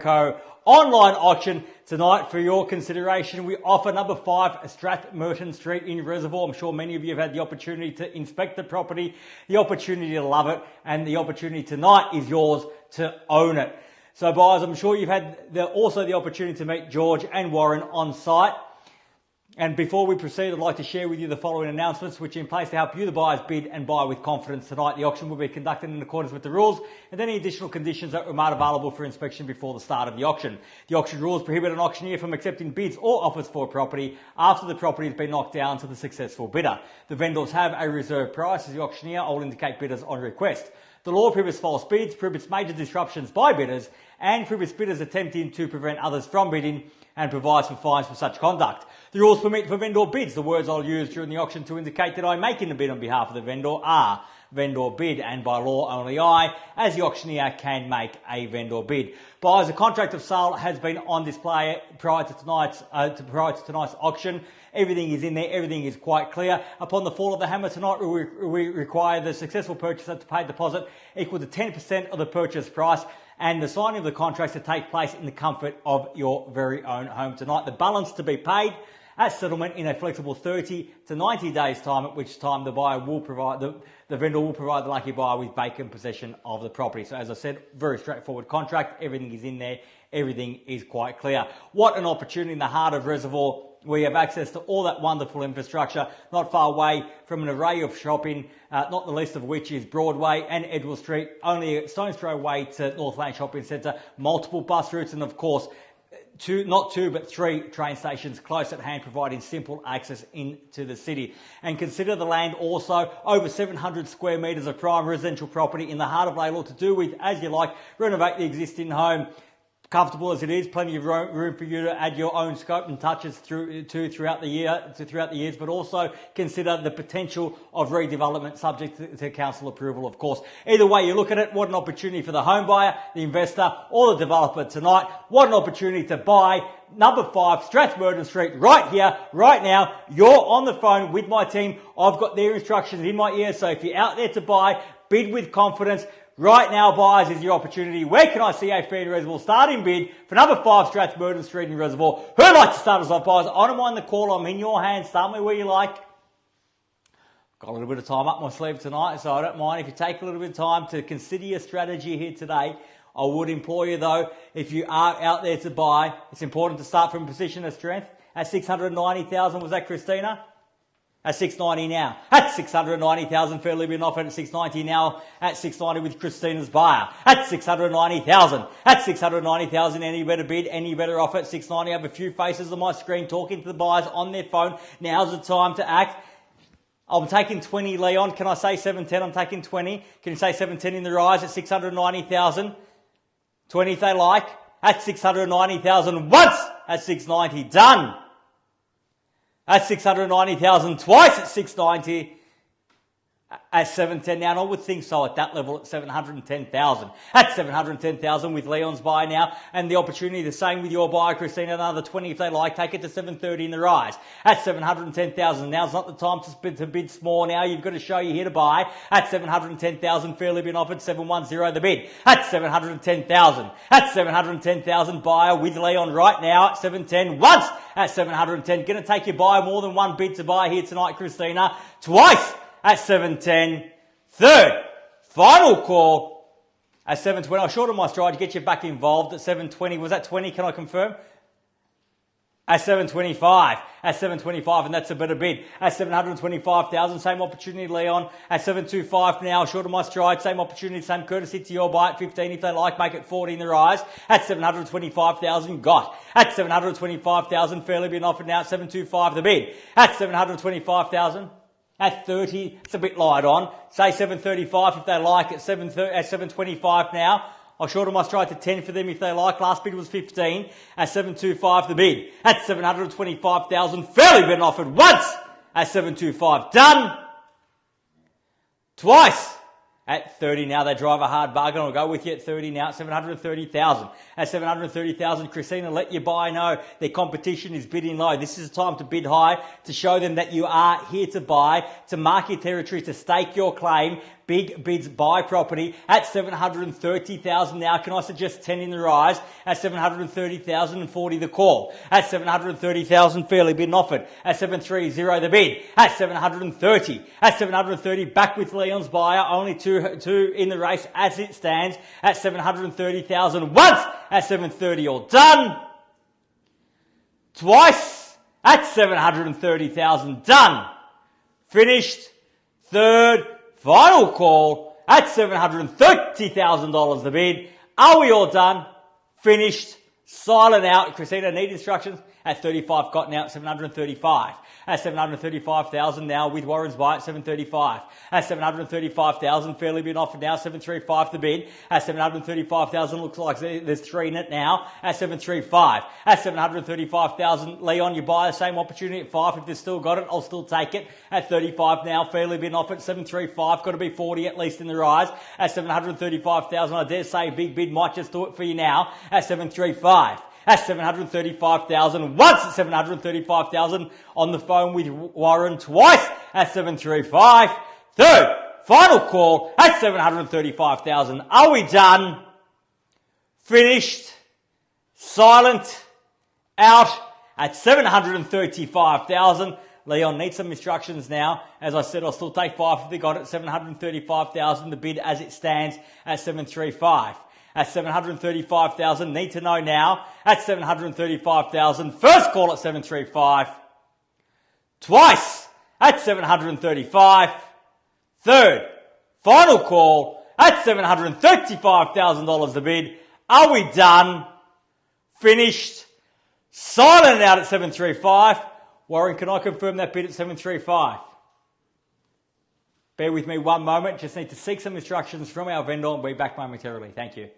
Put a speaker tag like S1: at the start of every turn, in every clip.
S1: Co. online auction tonight for your consideration. We offer number 5 Strathmerton Street in Reservoir. I'm sure many of you have had the opportunity to inspect the property, the opportunity to love it, and the opportunity tonight is yours to own it. So buyers, I'm sure you've had also the opportunity to meet George and Warren on site. And before we proceed, I'd like to share with you the following announcements which are in place to help you, the buyers, bid and buy with confidence tonight. The auction will be conducted in accordance with the rules and any additional conditions that were made available for inspection before the start of the auction. The auction rules prohibit an auctioneer from accepting bids or offers for a property after the property has been knocked down to the successful bidder. The vendors have a reserve price as the auctioneer will indicate bidders on request. The law prohibits false bids, prohibits major disruptions by bidders, and prohibits bidders attempting to prevent others from bidding, and provides for fines for such conduct. The rules permit for vendor bids. The words I'll use during the auction to indicate that I'm making a bid on behalf of the vendor are vendor bid, and by law only I, as the auctioneer, can make a vendor bid. Buyers, a contract of sale has been on display prior to tonight's auction. Everything is in there. Everything is quite clear. Upon the fall of the hammer tonight, we require the successful purchaser to pay a deposit equal to 10% of the purchase price, and the signing of the contracts to take place in the comfort of your very own home tonight. The balance to be paid at settlement in a flexible 30 to 90 days time, at which time the buyer will provide the vendor will provide the lucky buyer with vacant possession of the property. So as I said, very straightforward contract. Everything is in there. Everything is quite clear. What an opportunity in the heart of Reservoir. We have access to all that wonderful infrastructure, not far away from an array of shopping, not the least of which is Broadway and Edward Street, only a stone's throw away to Northland Shopping Centre, multiple bus routes, and of course, not two, but 3 train stations close at hand, providing simple access into the city. And consider the land also, over 700 square metres of prime residential property in the heart of Laylaw to do with as you like, renovate the existing home. Comfortable as it is, plenty of room for you to add your own scope and touches throughout the years, but also consider the potential of redevelopment subject to council approval, of course. Either way you look at it, what an opportunity for the home buyer, the investor, or the developer tonight. What an opportunity to buy number 5 Strathmerton Street right here, right now. You're on the phone with my team. I've got their instructions in my ear, so if you're out there to buy, bid with confidence. Right now, buyers, is your opportunity. Where can I see a fair and reasonable starting bid for number 5 Strathmerton Street in Reservoir? Who'd like to start us off, buyers? I don't mind the call. I'm in your hands. Start me where you like. Got a little bit of time up my sleeve tonight, so I don't mind if you take a little bit of time to consider your strategy here today. I would implore you, though, if you are out there to buy, it's important to start from a position of strength. At 690,000, was that Christina? At 690 now. At 690,000, fairly been offered at 690 now. At 690 with Christina's buyer. At 690,000. At 690,000, any better bid, any better offer at 690. I have a few faces on my screen talking to the buyers on their phone. Now's the time to act. I'm taking 20, Leon. Can I say 710? I'm taking 20. Can you say 710 in the rise at 690,000? 20 if they like. At 690,000 once. At 690. Done. At 690,000 twice at 690 at 710 now, and I would think so at that level at 710,000. At 710,000 with Leon's buy now, and the opportunity, the same with your buyer, Christina, another 20 if they like, take it to 730 in the rise. At 710,000, now's not the time to bid small now, you've got to show you're here to buy. At 710,000, fairly been offered, 710 the bid. At 710,000. At 710,000, buyer with Leon right now at 710 once. At 710, going to take your buyer more than one bid to buy here tonight, Christina. Twice at 710. Third, final call at 720. I'll shorten my stride to get you back involved at 720. Was that 20? Can I confirm? At 725. At 725, and that's a better bid. At 725,000, same opportunity, Leon. At 725 now, short of my stride, same opportunity, same courtesy to your buy at 15 if they like, make it 40 in the rise. At 725,000, got. At 725,000, fairly been offered now at 725 the bid. At 725,000. At 30, it's a bit light on. Say 735 if they like at 725 now. I'll shorten my stride to 10 for them if they like. Last bid was 15 at 725 the bid. At 725,000, fairly been offered once at 725. Done. Twice at 30 now. They drive a hard bargain. I'll go with you at 30 now at 730,000. At 730,000, Christina, let your buyer know their competition is bidding low. This is the time to bid high, to show them that you are here to buy, to mark your territory, to stake your claim. big bids buy property at $730,000 now. Can I suggest 10 in the rise at $730,000 and 40 the call? At $730,000 fairly bid offered. At $730 the bid. At $730. At $730 back with Leon's buyer. Only two in the race as it stands at $730,000 once at $730 all done. Twice at $730,000 done. Finished. Third, final call at $730,000 the bid. Are we all done? Finished. Silent out. Christina, need instructions? At 35, got now at 735. At 735,000 now with Warren's buy at 735. At 735,000, fairly been offered now, 735 the bid. At 735,000, looks like there's three in it now. At 735. At 735,000, Leon, you buy the same opportunity at 5. If they've still got it, I'll still take it. At 35 now, fairly been offered, 735, got to be 40 at least in the rise. At 735,000, I dare say a big bid might just do it for you now. At 735. At 735,000, once at 735,000, on the phone with Warren twice at 735. Third, final call at 735,000. Are we done? Finished? Silent? Out at 735,000. Leon needs some instructions now. As I said, I'll still take 5 if they got it. 735,000, the bid as it stands at 735. At 735,000, need to know now. At 735,000, first call at 735. Twice at 735. Third, final call at $735,000 the bid. Are we done? Finished? Silent out at 735. Warren, can I confirm that bid at 735? Bear with me one moment. Just need to seek some instructions from our vendor and we'll be back momentarily. Thank you.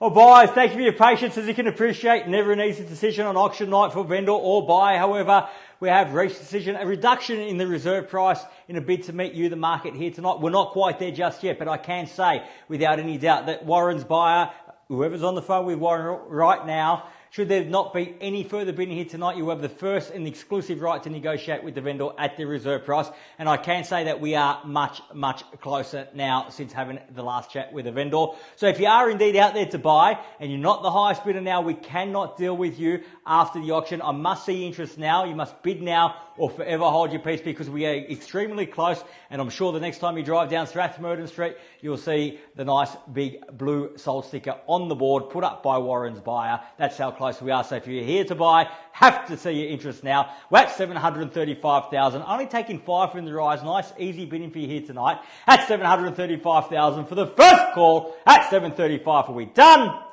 S1: Well, buyers, thank you for your patience. As you can appreciate, never an easy decision on auction night for vendor or buyer. However, we have reached a decision, a reduction in the reserve price in a bid to meet you, the market, here tonight. We're not quite there just yet, but I can say without any doubt that Warren's buyer, whoever's on the phone with Warren right now, should there not be any further bidding here tonight, you have the first and exclusive right to negotiate with the vendor at the reserve price. And I can say that we are much, much closer now since having the last chat with the vendor. So if you are indeed out there to buy and you're not the highest bidder now, we cannot deal with you after the auction. I must see interest now. You must bid now or forever hold your peace, because we are extremely close. And I'm sure the next time you drive down Strathmerton Street, you'll see the nice big blue sold sticker on the board put up by Warren's buyer. That's how close we are. So if you're here to buy, have to see your interest now. We're at 735,000, only taking 5 from the rise. Nice easy bidding for you here tonight at 735,000 for the first call at 735. Are we done?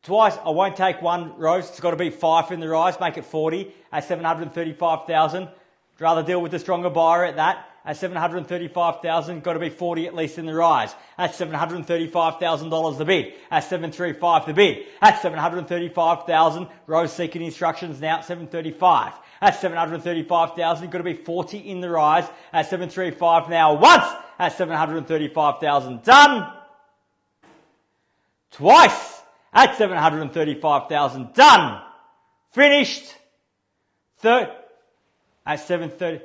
S1: Twice, I won't take one, Rose. It's got to be 5 from the rise, make it 40 at 735,000. I'd rather deal with the stronger buyer at that. At 735,000, got to be 40 at least in the rise. At $735,000 the bid. At 735 the bid. At 735,000, Rose seeking instructions now at 735. At 735,000, got to be 40 in the rise. At 735 now once. At 735,000 done. Twice. At 735,000 done. Finished. Third. At 730.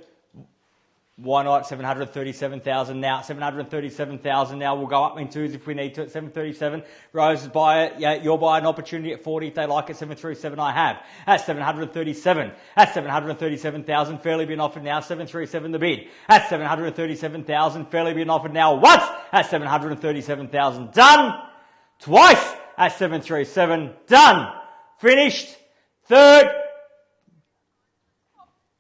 S1: Why not? 737,000 now. 737,000 now. We'll go up in twos if we need to at 737. Rose's buyer, yeah, you'll buy an opportunity at 40 if they like it. 737 I have. At 737. At 737,000, fairly been offered now. 737 the bid. At 737,000, fairly been offered now once. At 737,000 done. Twice. At 737 done. Finished. Third.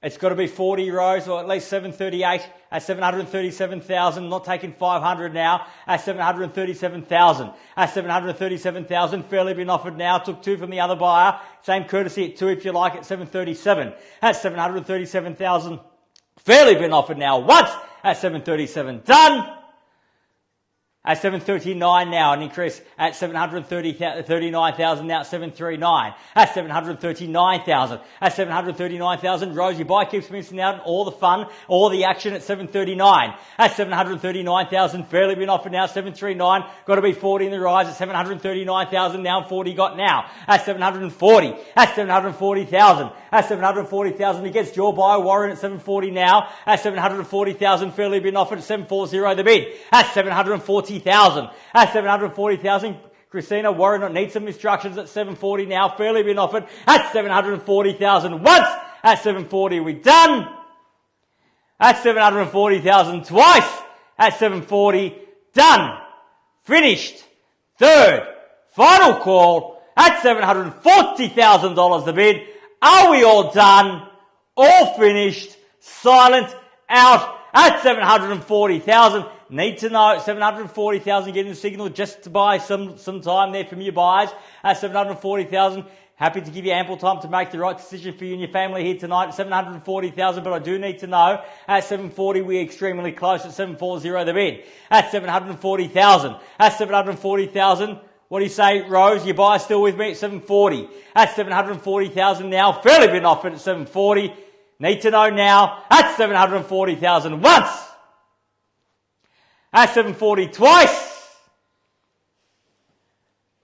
S1: It's got to be 40 rows, or at least 738 at 737,000. Not taking 500 now at 737,000. At 737,000, fairly been offered now. Took 2 from the other buyer. Same courtesy at 2 if you like at 737. At 737,000, fairly been offered now once. At 737 done. At 739 now, an increase at 739,000 now at 739. At 739,000. At 739,000, Rose, your buy keeps missing out on all the fun, all the action at 739. At 739,000, fairly been offered now, 739. Got to be 40 in the rise at 739,000 now, 40 got now. At 740. At 740,000. At 740,000 against your buy, Warren at 740 now. At 740,000, fairly been offered at 740 the bid. At 740,000. At 740,000, Christina, Warren needs some instructions at 740 now. Fairly been offered at 740,000 once. At 740, we done. At 740,000 twice. At 740, done. Finished. Third, final call at $740,000 the bid. Are we all done? All finished. Silent. Out at 740,000. Need to know 740,000, getting the signal just to buy some time there from your buyers at 740,000. Happy to give you ample time to make the right decision for you and your family here tonight at 740,000, but I do need to know at 740 we're extremely close at 740 the bid. At 740,000. At 740,000. What do you say, Rose? Your buyer's still with me at 740. At 740,000 now. Fairly been offered at 740. Need to know now at 740,000 once. At 740 twice.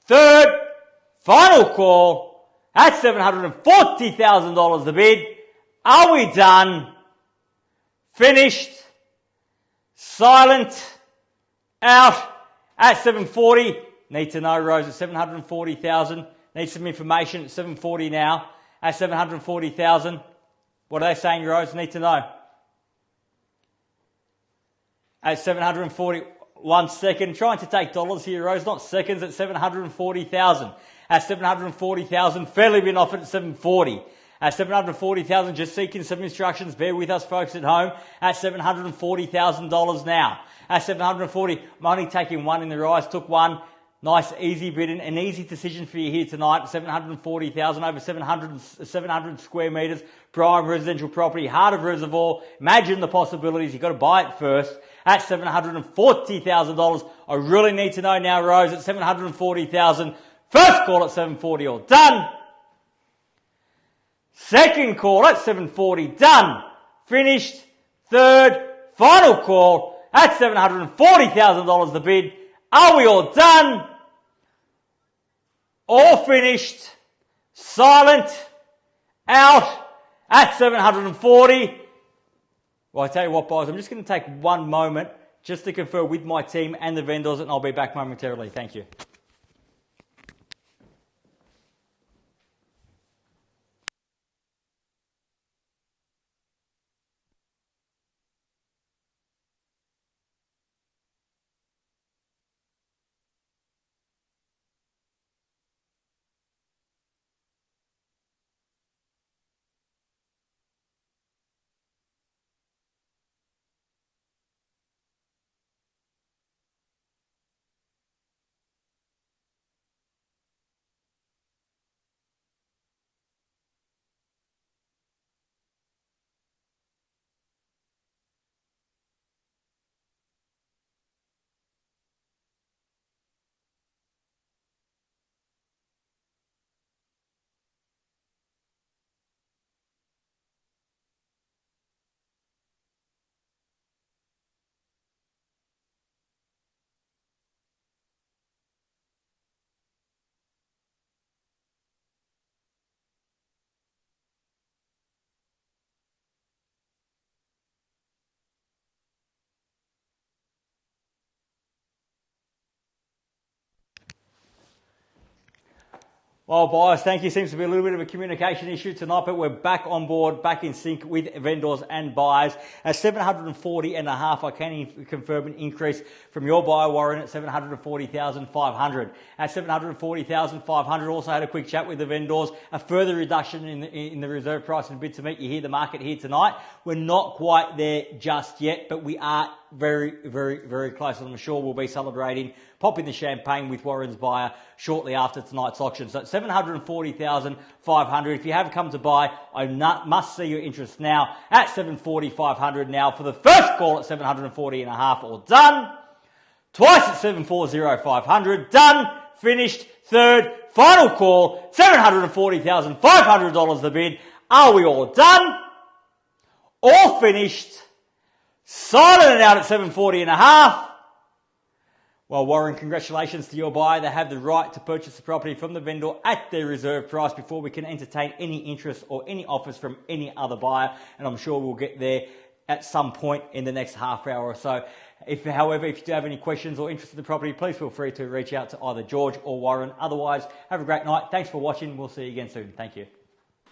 S1: Third, final call at $740,000 the bid. Are we done? Finished. Silent. Out at 740. Need to know, Rose, at 740,000. Need some information at 740 now. At 740,000. What are they saying, Rose? Need to know. At 740, 1 second. Trying to take dollars here, Rose, not seconds, at 740,000. At 740,000, fairly been offered at 740. At 740,000, just seeking some instructions. Bear with us, folks at home. At $740,000 now. At 740, I'm only taking 1 in the rise. Took 1. Nice, easy bidding, an easy decision for you here tonight. 740,000, over 700 square metres, prime residential property, heart of Reservoir. Imagine the possibilities. You've got to buy it first. at $740,000. I really need to know now, Rose, at $740,000. First call at $740, all done. Second call at $740, done. Finished. Third, final call at $740,000 the bid. Are we all done? All finished. Silent. Out at $740. Well, I tell you what, boys, I'm just going to take one moment just to confer with my team and the vendors, and I'll be back momentarily. Thank you. Well, boys, thank you. Seems to be a little bit of a communication issue tonight, but we're back on board, back in sync with vendors and buyers. At $740.5, I can confirm an increase from your buyer, Warren, at $740,500. At $740,500, also had a quick chat with the vendors. A further reduction in the reserve price and bid to meet you here, the market here tonight. We're not quite there just yet, but we are very, very, very close. And I'm sure we'll be celebrating, popping the champagne with Warren's buyer shortly after tonight's auction. So at $740,500. If you have come to buy, I must see your interest now at $740,500 now for the first call at $740.5, all done. Twice at $740,500, done. Finished. Third, final call, $740,500 the bid. Are we all done? All finished. Silent and out at $740.5. Well, Warren, congratulations to your buyer. They have the right to purchase the property from the vendor at their reserve price before we can entertain any interest or any offers from any other buyer. And I'm sure we'll get there at some point in the next half hour or so. However, if you do have any questions or interest in the property, please feel free to reach out to either George or Warren. Otherwise, have a great night. Thanks for watching. We'll see you again soon. Thank you.